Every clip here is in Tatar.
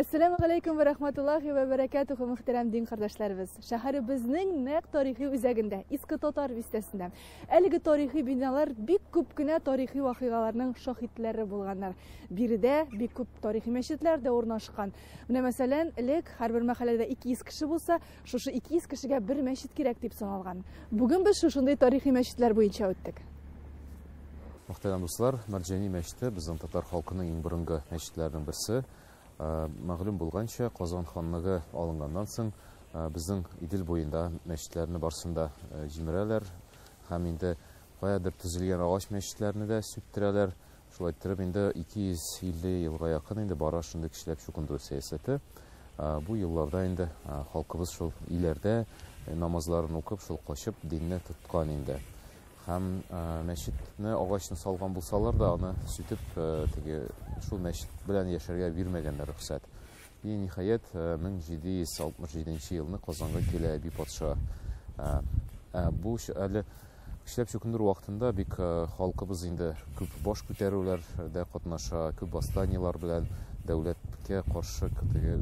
Assalamu alaykum ve rahmetullahi ve berekatuhu muhterem din kardeşlerimiz. Şehrimizin naq tarihi üzerinde, İski Tatar Vistesi'nde. Elgi tarihi binalar bir küp güne tarihi vakıgalarının şahitleri bulganlar. Biri de bir küp tarihi meşitlerde ornaşkan. Mesela elek her bir mahallede 200 kişi bulsa, şu 200 kişiye bir meşit gerek deyip sanalgan. Bugün biz şunday tarihi meşitler boyunca öttük. Muhterem dostlar, Marjani meşiti bizim Tatar halkının en birinci meşitlerinin birisi. Mağlum bulgancha Qozon xonligi olingandan so'ng bizning Idil bo'yida meşitlerini barsında jimiralar, ham endi qoyadir tuzilgan ağaç meşitlerini de süptiralar. Şulay ettirib endi 250 yılga yaqin endi bara shunday ishlab shu kundur siyosati. Bu yıllarda endi xalqimiz şul ileride namazlarını o'qib, şul qo'shib dinni tutgan endi. Hem meşitni ağaçını salgan bulsalar da onu sütüp şu meşit bilen yaşarga vermegenler ruhsat. Nihayet 1767 yılını Qozonga kele bir podsha. Bu hali işlep şu kundur vaqtında bir halkımız indi köp boş ko'taruvlarda qatnaşa, köp bastaniyalar bilen devletke qarşı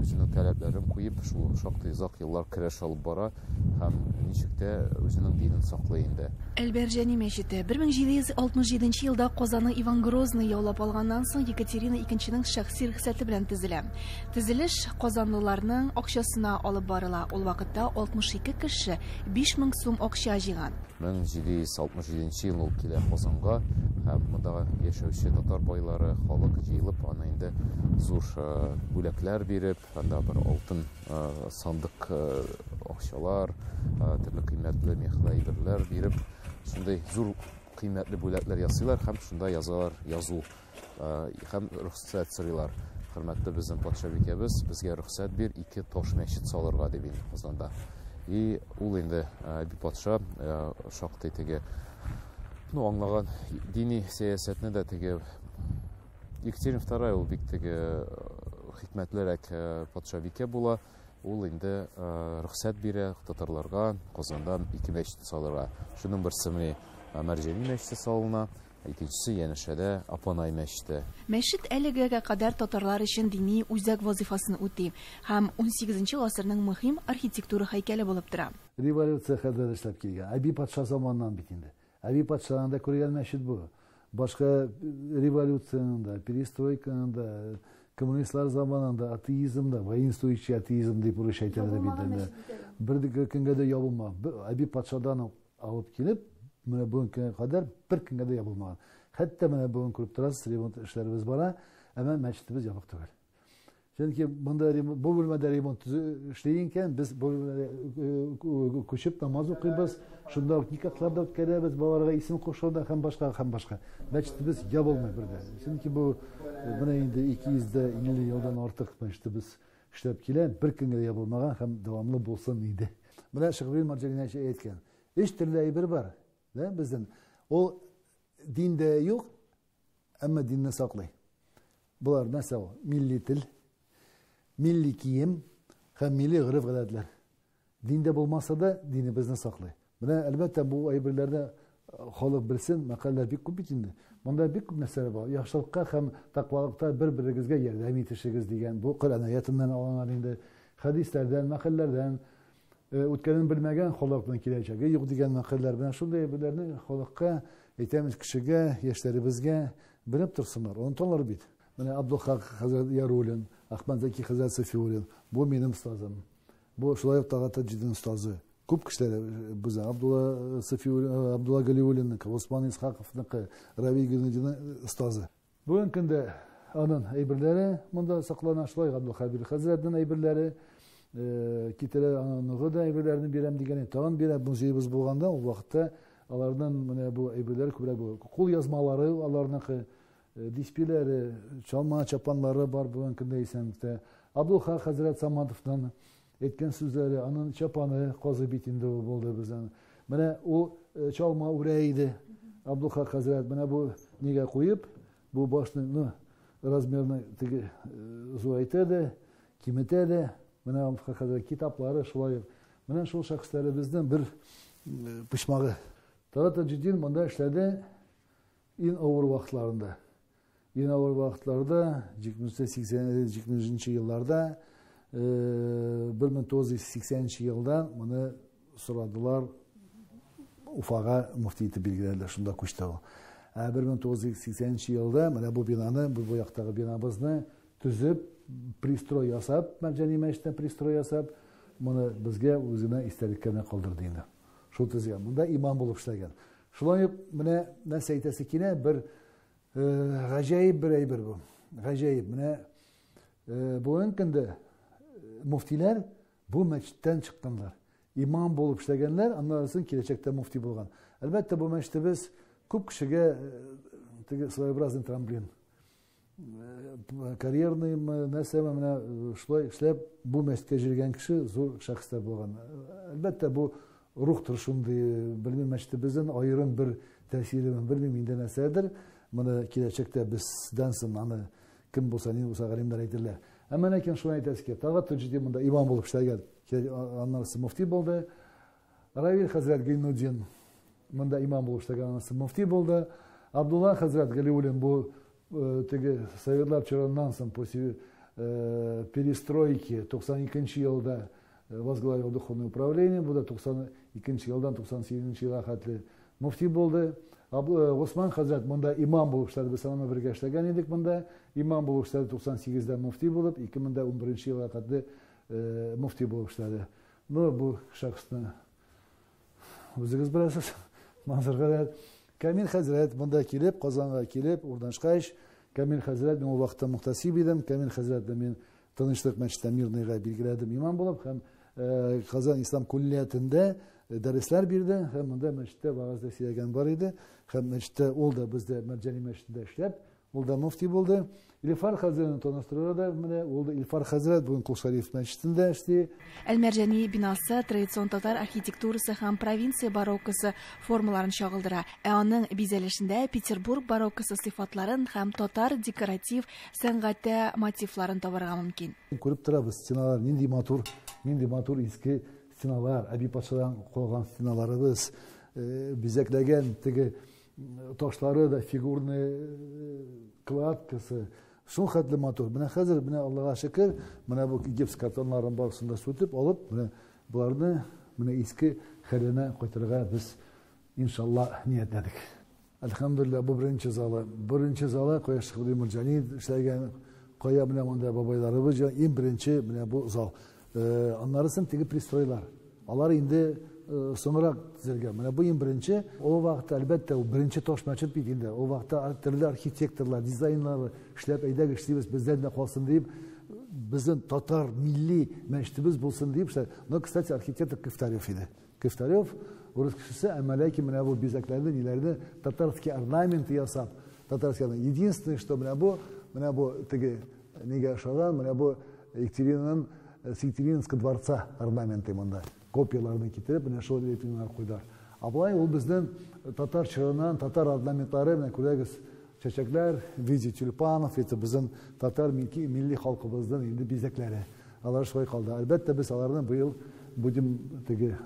özünün taleplerini koyup şu şaqtay uzaq yıllar kirash olib bora ham nechikde özünün dinini saqlayındı. Elberjani meşiti 1767 yılda Qozonni Ivan Grozny yaulab olgandan so'ng Yekaterina II shaxsiy ruxsati bilan tuzilgan. Tuzilish Qozonlilarning aqshasına olib borila. Ol vaqtda 62 kishi 5000 so'm aqsha yig'gan. 1767 yıl olib kele Qozonga ham bunda yaşayışı Tatar boylары xalq jiyilib ana endi zor bölekler berip, anda bir altın sandık akşalar, türlü kıymetli mehlaydirler berip, şunday zor kıymetli bölekler yazıyorlar, hem şunda yazar, yazı, hem ruhsat sırılar. Hürmetli bizim padşabikemiz bizge ruhsat bir iki taş meşit salırga debin Qozonda. Ul endi bir padşa şaqtay tege anlagan dini siyasetini de tege Yekaterina II ул бик теге хикмәтлерәк патшабикә була. Ул инде рөхсәт бирә татарларга Qozondan 2 мәчет салырга. Шуның берсе Marjani мәчете салына, икенчесе янәшәдә Апанай мәчете. Мәчет әлегә кадәр татарлар өчен дини үзәк вазифасын үти һәм 18 гасырның мөһим архитектура һәйкәле булып тора. Революция хәдәр эшләп килгән. Әби патша заманнан бит инде. Әби патшаның да күргән мәчет бу. Başka revolüsyonun da, perestroikanın da, komünistler zamanında ateizmda, voinstoychi ateizm deyip bu şeytanı da bildiğinde. Bir kınga da yapılma. Abi patşadan alıp gelip, bugünkü kadar bir kınga da yapılma. Hatta bugün kurup turasız remont işlerimiz bana, hemen meçhitimiz yapıp tutar. Çünkü bu bölmede remont işleyinken biz bu bölmede koşup namaz okuyubuz. Şunda nikahlarda ötkərəbiz, babalara isim qoşulda hem başka. Meçhitimiz yapılmıyor burada. Çünkü bu buna indi 250 yıldan artık meçhitimiz işlep gelen bir kınga yapılmagan hem devamlı bolsun idi. Buna Şıqbil Marjani şey etken. Üç türlü ayber var. Bizden o dinde yok ama dinini saklay. Bunlar mesela milli dil, milli kiyim, hem milli gırıf gadetler. Dinde bulmasa da dini bizden saklay. Buna elbette bu ayberlerde halk bilsin, makaller bir küp içinde. Bunda bir küp mesele var. Yaşlılıkta hem takvalıkta birbirinizge yardım yetişiriz diyen bu Kur'an ayetinden alanlarında, hadislerden, makallerden, utkenin bilmegen halktan kilecek. Yok diyen makaller buna şunda ayberlerini halkka, etemiz kişiye, yaşlarımızga bilip dursunlar. Onun tonları bit. Buna Abdülhak Hazreti Yarulin, Ahmet Zeki Hazreti Sefiulin, bu benim ustazım. Bu Şulayb Tağat'a cidden ustazı. Küp kişiler bize Abdullah Sefiulin, Abdullah Galiulin'in, Osman İshaqov'un, Ravi Gülnici'nin ustazı. Bugünkünde onun ayberleri, bunda saklanan Şulayb Abdülhabir Hazret'in ayberleri, kitire anığı da ayberlerini birem diyene tağın birem bu şeyimiz bulganda o vakitte alardan bu ayberleri kübre bu kul yazmaları, alardan dispileri, çalma çapanları var bugünkünde isen Abdülhak Hazret Samadov'dan etken sözleri, anın çapanı qazı bitinde oldu bizden. Bana o çalma ureydi. Abdülhak Hazret bana bu nege koyup, bu başını razmerini zoytedi, kimetedi. Bana Abdülhak Hazret kitapları şulayıp. Bana şu şahısları bizden bir pişmağı. Tarata ciddin bunda işledi en ağır vaxtlarında. Yine o vakitlarda 1980 yıllarda 1980 yıldan bunu soradılar Ufağa muftiyeti bilgilerle şunda kuştu. 1980 yılda bu binanı, bu boyaktaki binamızı tüzüp, pristroy yasap, Mercani Meşit'ten pristroy yasap, bunu bizge özüne isterliklerine kaldırdı yine. Şu tüzüge, bunda imam bulup işleyen. Şulan buna ne seytesi kine bir gacayip bir eyber bu. Gacayip. Bu önkinde muftiler bu meçitten çıktılar. İmam bulup işleyenler anlarsın kilecekte mufti bulgan. Elbette bu meçte biz көп кішіге своеобразный трамплин. Карьерный нәрсеме мына шулай эшләп бу мәчеткә җиргән кеше зур шәхестәр булган. Әлбәттә бу рухтыр шундый, белмим мәчетебезнең аерым бер тәэсире, белмим инде нәрсәдер. Моны киләчәктә бездән соң аны кем булса, ни булса галимнәр әйтерләр. Әмма ләкин шулай әйтәскә, тагы тәҗрибә монда имам булып эшләгән. Аннары муфти булды. Равил хәзрәт Гыйнуддин Мында имам булып эшләгән, анысы муфти булды. Абдулла хәзрәт Галиуллин бу теге советлар чорыннан соң после перестройки 92 елда возглавил духовное управление, бу да 92 елдан 98 елга хәтле муфти булды. Осман хәзрәт монда имам булып эшләде, без аннан бергә эшләгән идек монда. Имам булып эшләде 98дә муфти булып, 2011 елга хәтле муфти булып эшләде. Бу шәхесне үзегез беләсез. Манзарга Камил хәзрәт монда килеп, Казанга килеп, урдан шкайш. Камил хәзрәт мен ул вакытта мухтасиб идем. Камил хәзрәтне мен Тынычлык мәчете Мирныйга билгеләдем имам булып, һәм Казан ислам куллиятендә дәресләр бирде, һәм монда мәчеттә вагызда сөйләгән бар иде. Һәм мәчеттә ул да бездә Мәрҗани мәчетендә эшләп, ул да муфти булды. Илфар хәзрәтне таныштырырга менә ул да Илфар хәзрәт бүген Кулшариф мәчетендә эшли. Әл-Мәрҗани бинасы традицион татар архитектурасы һәм провинция бароккосы формаларын чагылдыра. Аның бизәлешендә Петербург бароккосы сыйфатларын һәм татар декоратив сәнгате мотивларын табарга мөмкин. Күреп торабыз, стеналар нинди матур иске стеналар, Әби патшадан калган стеналарыбыз, бизәкләгән теге ташлары да фигурный кладкасы. Шул хәтле матур. Менә хәзер, менә Аллаһка шөкер, менә бу гипс картоннарын барысын да сүтеп алып, менә буларны менә иске хәленә кайтырга без иншалла ниятләдек. Әлхәмдүлилләh, бу беренче залы. Беренче залы Кояш Мәрҗани эшләгән, кая менә монда бабайларыбыз иң беренче менә бу зал. Аннарысын теге пристройлар. Алар инде соңрак төзелгән. Менә бу иң беренче, ул вакытта әлбәттә ул беренче таш мәчет бит инде. Ул вакытта төрле архитекторлар, дизайнерлар эшләп әйдәгез эшлибез, бездән дә калсын дип, безнең татар милли мәчетебез булсын дип эшләр. Но, кстати, архитектор Кифтарев иде. Кифтарев урыс кешесе, әмма ләкин менә бу бизәкләрне, ниләрне татарский орнамент ясап, татарский. Единственное, что менә бу теге нигә ошаган, менә бу Екатерининский дворца орнаменты монда. Копияларны китереп, менә шул репинлар куйдар. Абылай ул безнең татар чорынан, татар орнаментлары, менә күрәгез, чәчәкләр, в виде тюльпанов, это безнең татар милли халкыбызның инде бизәкләре. Алар шулай калды. Әлбәттә без аларны быел будем теге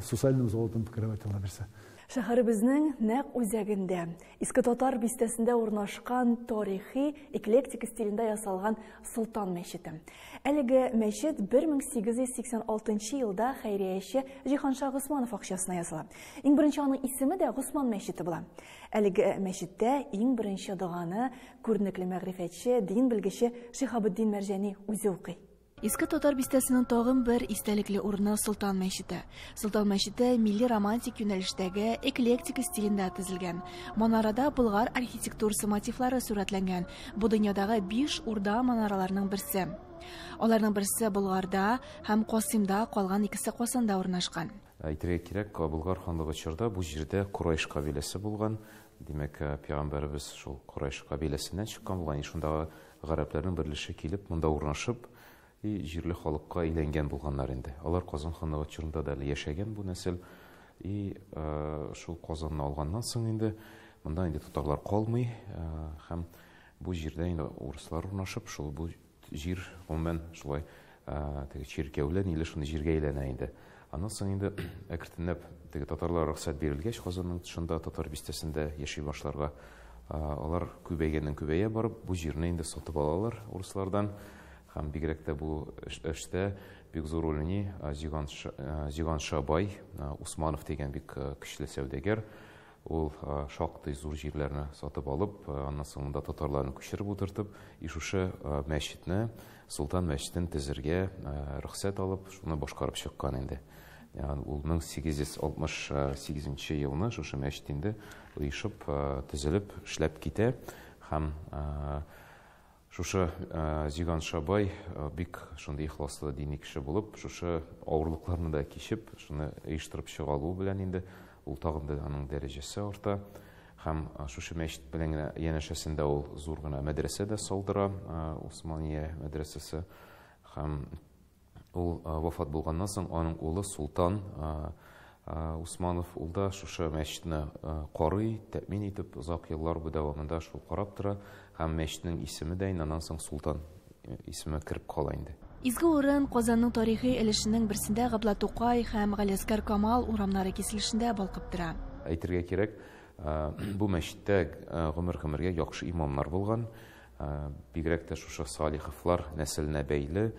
социальным золотым покрывать алабызса. Шәһәребезнең нәкъ үзәгендә, иске татар бистәсендә урнашкан тарихи эклектика стилендә ясалган Солтан мәчете. Әлеге мәчет 1886 елда хәйрияче Җиһанша Госманов акчасына языла. Иң беренче аның исеме дә Госман мәчете була. Әлеге мәчеттә иң беренче доганы күренекле мәгърифәтче, дин белгече Шиһабетдин Мәрҗани үзе укый. Иске татар бистәсенең тагын бер истәлекле урыны Солтан мәчете. Солтан мәчете милли романтик юнәлештәге эклектика стилендә төзелгән. Манарада Болгар архитектурасы мотивлары сурәтләнгән. Бу дөньядагы 5 урда манараларның берсе. Аларның берсе Болгарда һәм Касыймда, калган икесе Казанда урнашкан. Әйтергә кирәк, Болгар ханлыгы чорда бу җирдә Курайш кабиләсе булган. Димәк, пәйгамбәрбез шул Курайш кабиләсеннән чыккан булган. Шундагы гарәпләрнең берлеше килеп, монда урнашып, җирле халыкка әйләнгән булганнар инде. Алар Казан ханлыгы чорында да яшәгән бу нәсел. Шул Казанны алганнан соң инде монда инде татарлар калмый, һәм бу җирдә инде урыслар урнашып, шул бу җир гомумән шулай теге чиркәүләр иле шуны җиргә әйләнә инде. Аннан соң инде әкренләп теге татарлар рөхсәт бирелгәч, Казанның тышында татар бистәсендә яши башларга, Алар күбәйгәннән күбәя барып, бу җирне инде сатып алалар урыслардан. Һәм бигрәк тә бу эштә бик зур рольне Зиган Шабай Усманов дигән бик көчле сәүдәгәр. Ул шактый зур җирләрне сатып алып, аннан соң монда татарларны күчереп утыртып, шушы мәчетне, Султан мәчетен төзергә рөхсәт алып, шуны башкарып чыккан инде. Ул 1868 елны шушы мәчет инде оешып, төзелеп, эшләп китә. Һәм шушы Зиган Шабай бик шундый ихласлы дини кеше булып, шушы авырлыкларны да кичеп, шуны оештырып чыгалу белән инде ул тагын да аның дәрәҗәсе арта. Һәм шушы мәчет белән янәшәсендә ул зур гына мәдрәсә дә салдыра, Усмания мәдрәсәсе. Һәм ул вафат булганнан соң аның улы Султан Усманов ул да шушы мәчетне карый, тәэмин итеп, озак еллар дәвамында шул карап тора. Һәм мәчетнең исеме дә аннан соң Султан исеме кирип кала инде. Изге урын Казанның тарихи өлешенең берсендә Габдулла Тукай һәм Галиәскәр Камал урамнары киселешендә балкып тора. Әйтергә кирәк, бу мәчеттә гомер-гомергә яхшы имамнар булган. Бигрәк тә шушы Салиховлар нәселенә бәйле,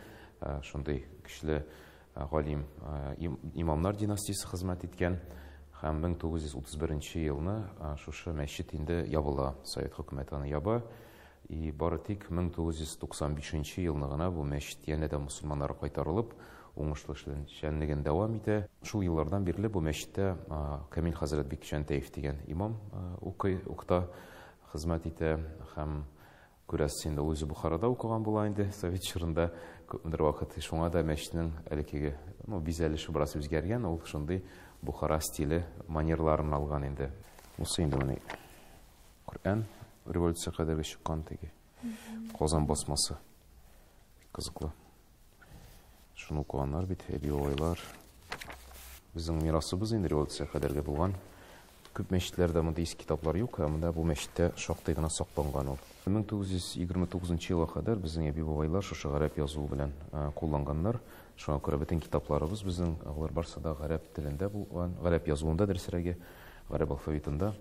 шундый көчле галим имамнар династиясе хезмәт иткән. Һәм 1931 елны шушы мәчет инде ябыла, Совет хөкүмәте аны яба. И бары тик 1995 елны гына бу мәчет янә дә мусулманнар кайтарылып, уңышлы эшләнүен дәвам итә. Шул еллардан бирле бу мәчеттә Камил хәзрәт бик Шәнтәев дигән имам укыта, хезмәт итә. Һәм күрәсез инде үзе Бухарада укыган була инде Совет чорында күпмедер вакыт. Шуңа да мәчетнең элекеге бизәлеше бераз үзгәргән, ул шундый Бухара стиле манерларын алган инде. Бусы инде менә Коръән революция кадәрге чыккан теге. Казан басмасы. Кызыклы. Шуны укыганнар бит, әби бабайлар. Безнең мирасыбыз инде революция кадәрге булган. Күп мәчетләрдә мондай китаплар юк, монда бу мәчеттә шактый гына сакланган ул. 1929 елга кадәр безнең әби бабайлар шушы гарәп язуы белән кулланганнар. Шуңа күрә бөтен китапларыбыз безнең алар барса да гарәп телендә булган, гарәп язуында дәресләргә, гарәп алфавитында.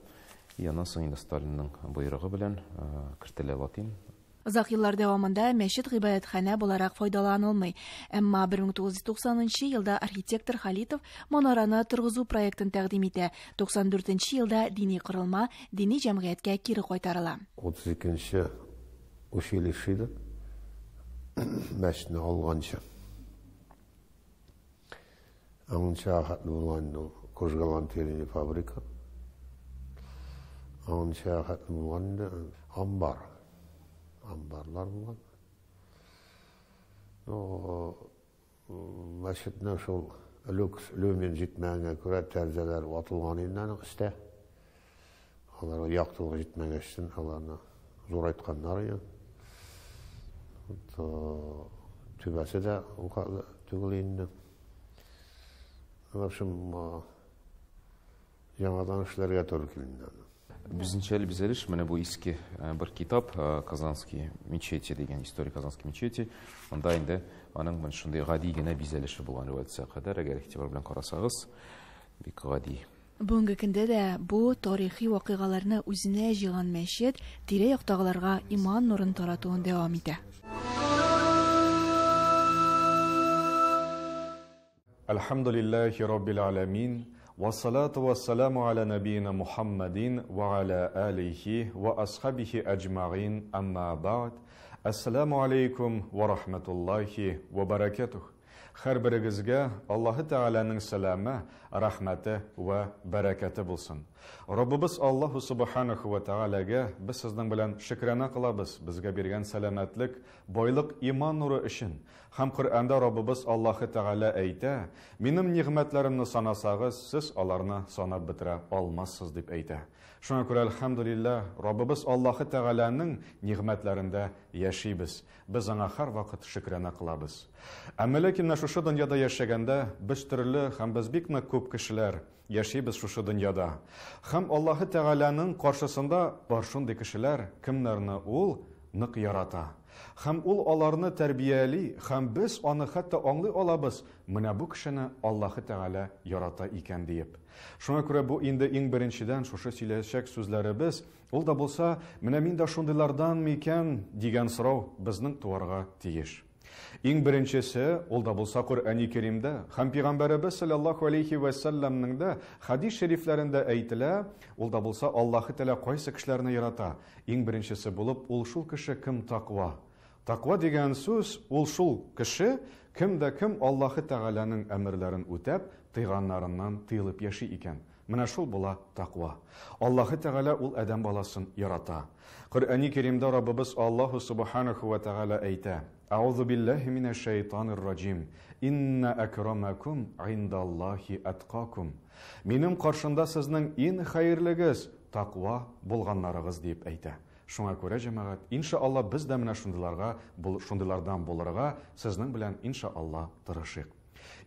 Аннан соң инде Сталинның боерыгы белән кертелә латин. Озак еллар дәвамында мәчет гыйбадәтханә буларак файдаланылмый. Әмма 1990 елда архитектор Халитов манараны торгызу проектын тәкъдим итә. 94 елда дини корылма дини җәмгыятькә кире кайтарыла. 32 училище мәчетне алганча. Анча хәтле кожгалантерия фабрика. Анча хәтле ambarlar булган. Мәчетне шул люмен җитмәгәнгә күрә тәрәзәләр ватылган инде аның өстә. Алар яктылыгы җитмәгән өчен аларны зурайтканнар иде. Түбәсе дә түгел инде. В общем, яңадан эшләргә туры килде. Безнчә бизәлеш менә бу иске бер китап Казанский мечети дигән история Казанский мечети. Анда инде аның менә шундый гади генә бизәлеше булган революция кадәр, әгәр игътибар белән карасагыз, бик гади. Бүгенге көндә дә бу тарихи вакыйгаларны үзенә җыйган мәчет тирә-яктагыларга иман нурын таратуын дәвам итә. Алхамдулиллахи раббил аламин. والصلاة والسلام على نبينا محمد وعلى آله وأصحابه أجمعين أما بعد السلام عليكم ورحمة الله وبركاته Хәр берегезгә Аллаһы Тәгаләнең сәламы, рәхмәте ва бәрәкәте булсын. Раббыбыз Аллаһу Субханаху ва Тәгаләгә без сезнең белән шөкранә кылабыз, безгә биргән сәламәтлек, байлык, иман нуры өчен. Һәм Коръәндә Раббыбыз Аллаһы Тәгалә әйтә: "Минем нигъмәтләремне санасагыз, сез аларны санап бетерә алмассыз" дип әйтә. Шуңа күрә әлхәмдулиллаһ, Раббыбыз Аллаһы Тәгаләнең нигъмәтләрендә яшибез. Без аңа һәр вакыт шөкранә кылабыз. Әмма ләкин шушы дөньяда яшәгәндә без төрле һәм без бик нык күп кешеләр яшибез шушы дөньяда. Һәм Аллаһы Тәгаләнең каршысында бар шундый кешеләр, кемнәрне ул нык ярата. Һәм ул аларны тәрбияли, һәм без аны хәтта аңлый алабыз, менә бу кешене Аллаһы Тәгалә ярата икән диеп. Шуңа күрә бу инде иң беренчедән шушы сөйләшәк сүзләребез, ул да булса, менә мин дә шундыйлардан микән дигән сорау безнең туарга тиеш. Иң беренчесе, ул да булса Коръәни Кәримдә, һәм Пәйгамбәребез саллаллаһу алейхи ва салламның да хадис шәрифләрендә әйтелә, ул да булса Аллаһы Тәгалә кайсы кешеләрне ярата. Иң беренчесе булып, ул шул кеше кем тақва. Тақва дигән сүз, ул шул кеше, кемдә кем Аллаһы Тәгаләнең әмерләрен үтәп, тыйганнарыннан тыелып яши икән. Менә шул була тақва. Аллаһы Тәгалә ул адәм баласын ярата. Коръәни Кәримдә Раббыбыз Аллаһу субханаху ва тәгалә әйтә: "Аузу биллаһи минәш шәйтанир раҗим. Инна акрамакум индаллаһи атқакум." Минем каршында сезнең иң хәерлегез тақва булганнарыгыз дип әйтә. Шуңа күрә җәмәгать, иншаалла без дә менә шундыйлардан булырга сезнең белән иншаалла тырышыйк.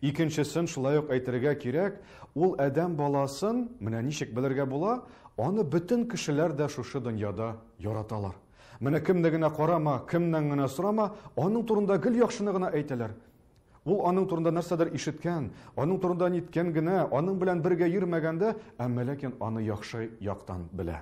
Икенчесен шулай ук әйтергә кирәк, ул адәм баласын менә ничек белергә була, аны бөтен кешеләр дә шушы дөньяда яраталар. Менә кемне генә карама, кемнән генә сорама, аның турында гел яхшыны гына әйтәләр. Ул аның турында нәрсәдер ишеткән, аның турында ниткән генә, аның белән бергә йөрмәгәндә, әмма ләкин аны яхшы яктан белә.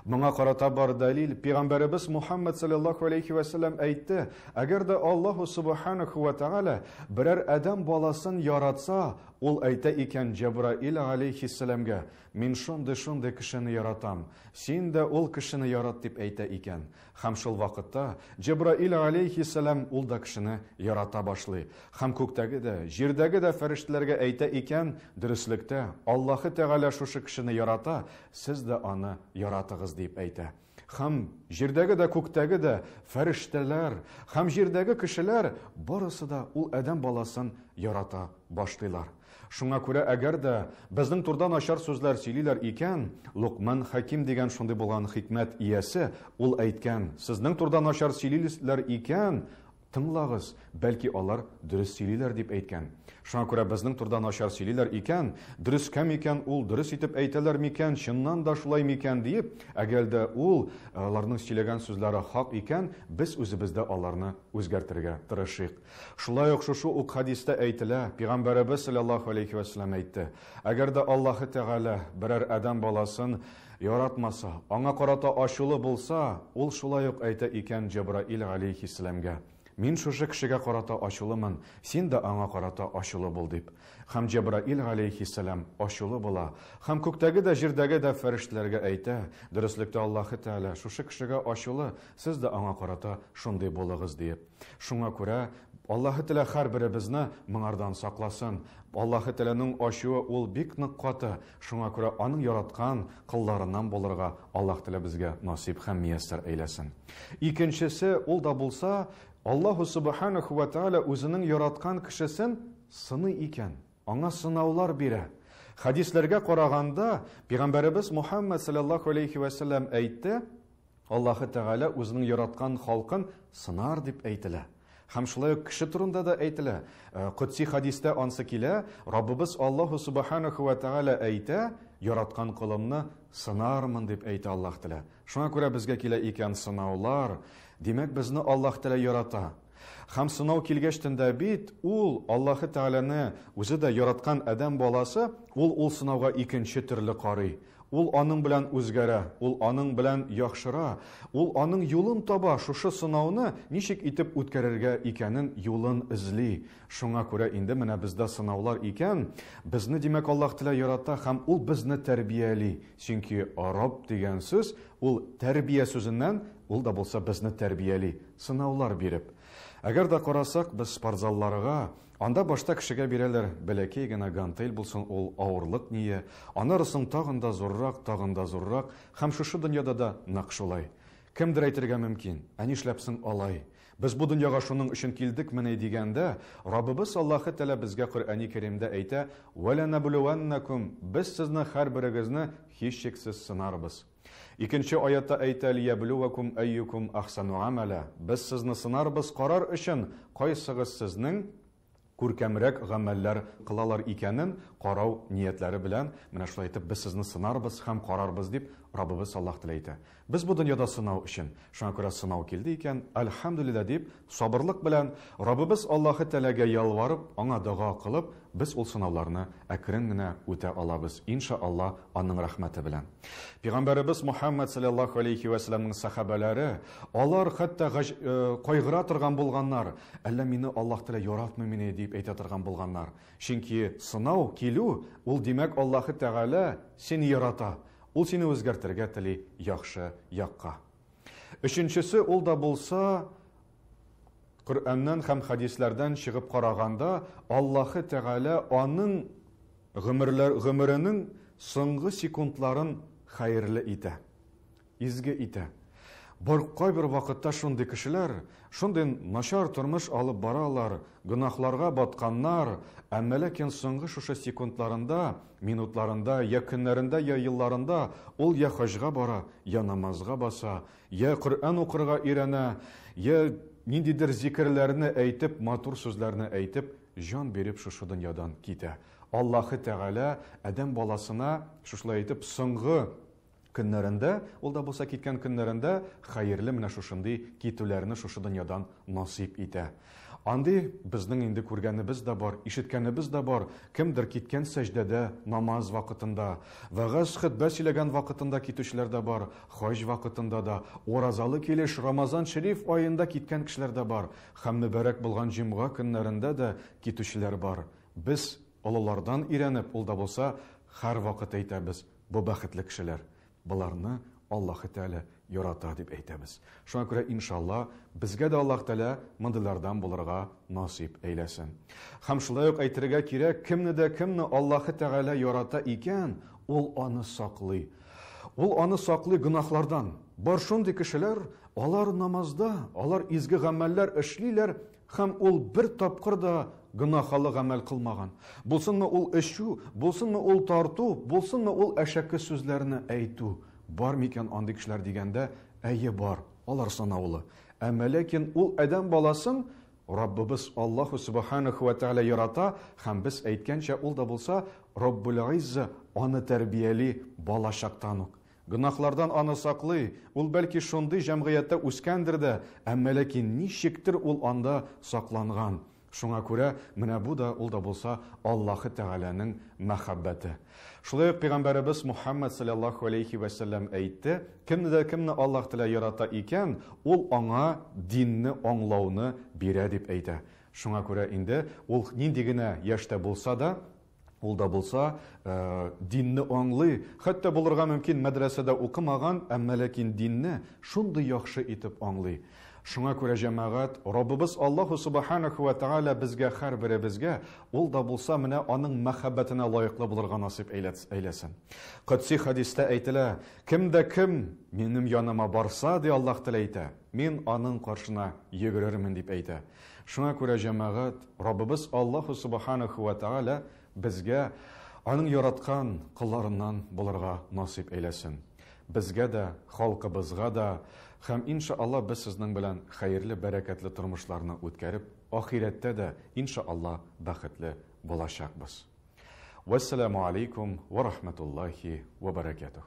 Моңа карата бар дәлил, Пәйгамбәребез Мухаммад саллаллаһу алейхи ва саллям әйтте: "Әгәр дә Аллаһу субханаху ва тәгалә берәр адәм баласын яратса, ул әйтә икән Җабраил алейхиссаламга: "Мин шундый кешене яратам. Син дә ул кешене ярат" дип әйтә икән. Һәм шул вакытта Җабраил алейхиссалам ул да кешене ярата башлый. Һәм күктәге дә, җирдәге дә фәрештәләргә әйтә икән, дөреслектә Аллаһы Тәгалә шушы кешене ярата, сез дә аны яратыгыз дип әйтә. Һәм җирдәге дә, күктәге дә фәрештәләр, һәм җирдәге кешеләр барысы да ул адәм баласын ярата башлыйлар. Шуңа күрә әгәр дә безнең турда начар сүзләр сөйлиләр икән, Луқман Хаким дигән шундый булган хикмәт иясе, ул әйткән: "Сезнең турда начар сөйлиләр икән, тыңлагыз, бәлки алар дөрес сөйлиләр" дип әйткән. Шуңа күрә безнең турда начар сөйлиләр икән, дөрес кем икән, ул дөрес итеп әйтәләр микән, чыннан да шулай микән дип, әгәр дә ул аларның сөйләгән сүзләре хак икән, без үзебездә аларны үзгәртергә тырышыйк. Шулай ук шушы ук хадистә әйтелә, Пәйгамбәребез саллаллаһу алейхи ва саллям әйтте: "Әгәр дә Аллаһы Тәгалә берәр адәм баласын яратмаса, аңа карата ачулы булса, ул шулай ук әйтә икән Җабраил алейхиссаламга: "Мин шушы кешегә карата ачулымын, син дә аңа карата ачулы бул" дип. Һәм Җабраил алейхиссалам ачулы була. Һәм күктәге дә, җирдәге дә фәрештәләргә әйтә: "Дөреслектә Аллаһы Тәгалә шушы кешегә ачулы, сез дә аңа карата шундый булыгыз" дип. Шуңа күрә Аллаһы Тәгалә һәрберебезне моңардан сакласын. Аллаһы Тәгаләнең ачуы ул бик нык каты. Шуңа күрә аның яраткан кылларыннан булырга Аллаһ Тәгалә безгә насип һәм мияссәр әйләсен. Икенчесе, ул да булса, Аллаһу субханаху ва тәгалә үзенең яраткан кешесен сыный икән, аңа сынаулар бирә. Хадисләргә караганда, Пәйгамбәребез Мухаммад саллаллаһу алейхи ва саллям әйтте: "Аллаһы Тәгалә үзенең яраткан халкын сынар" дип әйтелә. Һәм шулай ук кеше турында да әйтелә. Кутси хадистә ансы килә, Раббыбыз Аллаһу субханаху ва тәгалә әйтә: "Яраткан кулымны сынармын" дип әйтә Аллаһ Тәгалә. Шуңа күрә безгә килә икән сынаулар. Димәк, безне Аллаһ Тәгалә ярата. Һәм сынау килгәчтендә бит, ул Аллаһы Тәгаләне үзе дә яраткан адәм баласы, ул сынауга икенче төрле карый. Ул аның белән үзгәрә, ул аның белән яхшыра, ул аның юлын таба, шушы сынауны ничек итеп үткәрергә икәнен юлын эзли. Шуңа күрә инде менә бездә сынаулар икән, безне димәк Аллаһ Тәгалә ярата һәм ул безне тәрбияли. Чөнки Рабб дигән сүз, ул тәрбия сүзеннән, ул да булса безне тәрбияли, сынаулар биреп. Әгәр дә карасак, без спортзалларга, анда башта кешегә бирәләр бәләкәй генә гантель булсын, ул авырлык ние, анарысын тагын да зуррак, һәм шушы дөньяда да нәкъ шулай. Кемдер әйтергә мөмкин, ә нишләпсең алай? Без бу дөньяга шуның өчен килдек менә дигәндә, Раббыбыз Аллаһы Тәгалә безгә Коръәни Кәримдә әйтә: "Вәләнәблүвәннәкум", без сезне һәрберегезне һичшиксез сынарбыз. Икенче аятта әйтә: "Лияблүвәкум айюкум ахсану амала", без сезне сынарбыз, карар өчен кайсыгыз сезнең күркәмрәк гамәлләр кылалар икәнен карау ниятләре белән, менә шулай итеп без сезне сынарбыз һәм карарбыз дип Раббыбыз Аллах теләйтә. Без бу дөньяда сынау өчен, шуңа күрә сынау килде икән, альхамдулилла дип, сабырлык белән Раббыбыз Аллаһы Тәгаләгә ялварып, аңа дуга кылып, без ул сынауларны әкрен генә үтә алабыз, иншаалла, аның рәхмәте белән. Пәйгамбәрбез Мухаммад саллаллаһу алейхи ва салламның сахабалары, алар хәтта кайгыра торган булганнар, әллә мине Аллаһ Тәгалә яратмый мине дип әйтә торган булганнар. Чөнки сынау килү, ул димәк Аллаһы Тәгалә сине ярата. Ул сине үзгәртергә тели яхшы якка. Өченчесе, ул да булса, Коръәннән һәм хадисләрдән чыгып караганда, Аллаһы Тәгалә аның гомеренең соңгы секундларын хәерле итә, изге итә. Кайбер вакытта шундый кешеләр, шундый начар тормыш алып баралар, гөнаһларга батканнар, әмма ләкин соңгы шушы секундларында, минутларында, я көннәрендә, я елларында ул я хаҗга бара, я намазга баса, я Коръән укырга өйрәнә, я ниндидер зикрләрне әйтеп, матур сүзләрне әйтеп, җан биреп шушы дөньядан китә. Аллаһы Тәгалә адәм баласына шушылай әйтеп соңгы көннәрендә, ул да булса киткән көннәрендә хәерле менә шушындый китүләрне шушы дөньядан насип итә. Андый безнең инде күргәнебез дә бар, ишеткәнебез дә бар. Кемдер киткән сәҗдәдә, намаз вакытында, вәгазь хутбә сөйләгән вакытында китүчеләр дә бар, хаҗ вакытында да, уразалы килеш Рамазан шәриф аенда киткән кешеләр дә бар, һәм мөбарәк булган җомга көннәрендә дә китүчеләр бар. Без олылардан өйрәнеп, ул да булса һәр вакыт әйтәбез, бу бәхетле кешеләр. Буларны Аллаһы Тәгалә ярата дип әйтәбез. Шуңа күрә иншалла безгә дә Аллаһ Тәгалә мондыйлардан булырга насип әйләсен. Һәм шулай ук әйтергә кирәк, кемне Аллаһы Тәгалә ярата икән, ул аны саклый. Ул аны саклый гөнаһлардан. Бар шундый кешеләр, алар намазда, алар изге гамәлләр эшлиләр, һәм ул бер тапкыр да гөнаһлы гамәл кылмаган. Булсынмы ул эчү, булсынмы ул тарту, булсынмы ул әшәке сүзләрне әйтү. Бар микән андый кешеләр дигәндә, әйе бар, алар санаулы. Әмма ләкин ул адәм баласын Раббыбыз Аллаһу субханаху ва тәгалә ярата, һәм без әйткәнчә ул да булса Раббул Изза аны тәрбияли бала чактан ук. Гөнаһлардан аны саклый. Ул бәлки шундый җәмгыятьтә үскәндер дә, әмма ләкин ничектер ул анда сакланган. Шуңа күрә менә бу да ул да булса Аллаһы Тәгаләнең мәхәббәте. Шулай ук Пәйгамбәрбез Мухаммад саллаллаһу алейхи ва саллям әйтте, кемне Аллаһ Тәгалә ярата икән, ул аңа динне аңлауны бирә дип әйтә. Шуңа күрә инде ул нинди генә яшьтә булса да, ул да булса динне аңлый. Хәтта булырга мөмкин мәдрәсәдә укымаган, әмма ләкин динне шундый яхшы итеп аңлый. Шуңа күрә җәмәгать, Раббыбыз Аллаһу субханаху ва тәгалә безгә һәр беребезгә ул да булса менә аның мәхәббәтенә лаеклы булырга насип әйләсен. Кудси хадистә әйтелә, кем минем яныма барса ди Аллаһ теләйтә, мин аның каршына йөгерермен дип әйтә. Шуңа күрә җәмәгать, Раббыбыз Аллаһу субханаху ва тәгалә безгә аның яраткан кулларыннан булырга насип әйләсен. Безгә дә, халкыбызга да, һәм иншаалла без сезнең белән хәерле, бәрәкәтле тормышларны үткәреп, ахирәттә дә иншаалла бәхетле булачакбыз. Вассаламу алейкум ва рахматуллахи ва баракатух.